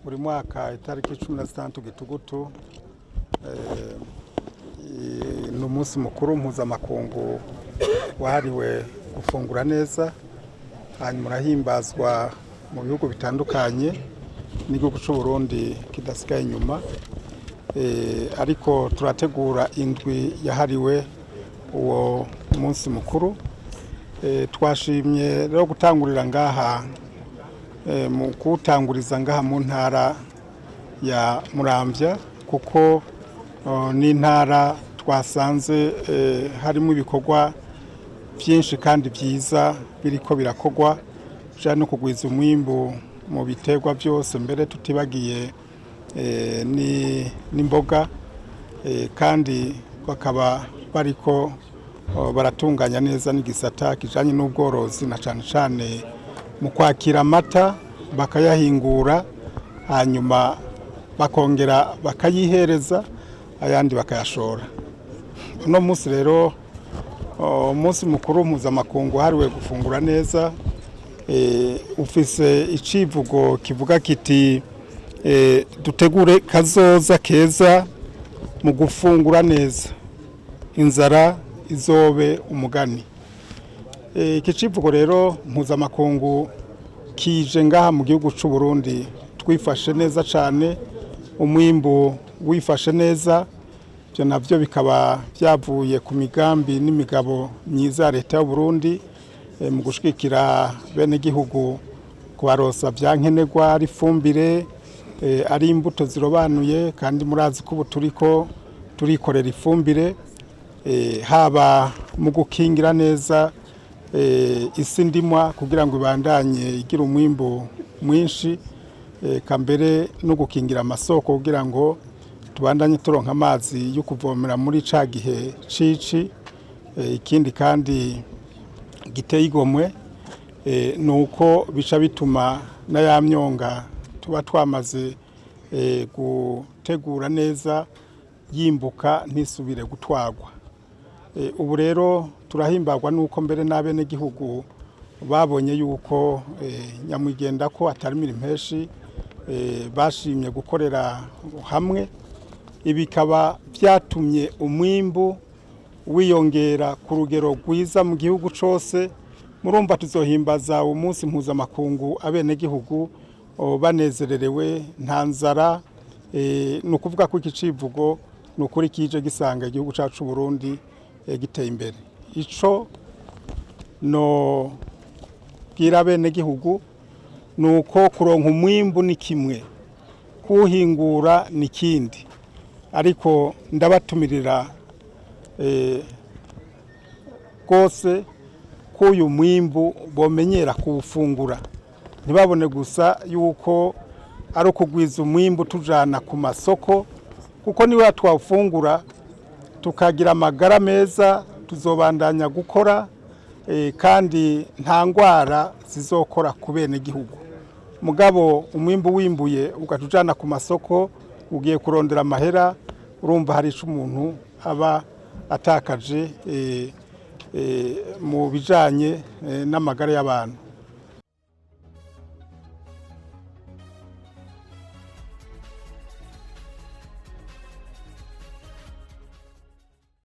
buri mwaka itariki 16 Gitugutu ni umunsi mukuru mpuzamakungu wahariwe gufungura neza, hanyuma urahimbazwa mu bihugu bitandukanye n'igihugu cy'u Burundi kidasigaye inyuma, ariko turategura indwi yahariwe uwo munsi mukuru. Twashimye rero gutangurira ngaha mu kutanguriza ngaha mu ntara ya Muramvya, kuko ni intara twasanze harimo ibikorwa byinshi kandi byiza biriko birakogwa no kugwiza umwimbu mu biterwa byose, mbere tutibagiye n'imboga, kandi bakaba bariko baratunganya neza n'igisata kijanye n'ubworozi, na cane cane mu kwakira amata bakayahingura, hanyuma bakongera bakayihereza ayandi bakayashora. Uno munsi rero umunsi mukuru mpuzamakungu hariwe gufungura neza, ufise icivugo kivuga kiti dutegure kazoza keza mu gufungura neza, inzara izobe umugani. Iki civugo rero mpuzamakungu kije ngaha mu gihugu cy'u Burundi twifashe neza cyane, umwimbu wifashe neza. Byo navyo bikaba byavuye ku migambi n'imigabo myiza ya leta y'u Burundi mu gushikira bene gihugu kubarosa byankenerwa, ari fumbire, ari imbuto zirobanuye, kandi murazi ko turiko turikorera ifumbire, haba mu gukingira neza isi ndimwa kugira ngo ibandanye igira umwimbu mwinshi, kambere no gukingira amasoko kugira ngo tubandanye turonka amazi yo kuvomera muri ca gihe cici. Ikindi kandi giteye igomwe nuko bica bituma na ya myonga tuba twamaze gutegura neza yimbuka ntisubire gutwagwa. Ubu rero turahimbagwa nuko mbere n'abene gihugu babonye yuko nyamwigenda ko atarimira impeshi, bashimye gukorera hamwe. Ibikaba byatumye umwimbu wiyongera ku rugero rwiza mu gihugu cyose. Murumva tuzohimbaza umunsi mpuzamakungu abene gihugu banezererewe, nta nzara. Ni ukuvuga ko iki civugo ni ukuri kije gisanga igihugu cyacu Burundi giteye imbere. Ico no bwira bene gihugu nuko kuronka umwimbu ni kimwe, kuhingura ni kindi, ariko ndabatumirira rwose ko uyu mwimbu bomenyera kuwufungura, ntibabone gusa yuko ari ukugwiza umwimbu tujana ku masoko, kuko niwe twawufungura tukagira amagara meza tuzobandanya gukora, kandi nta ngwara zizokora ku bene gihugu. Mugabo umwimbu wimbuye ugatujana ku masoko, ugiye kurondera amahera, urumva hari ico umuntu aba atakaje mu bijanye n'amagara y'abantu.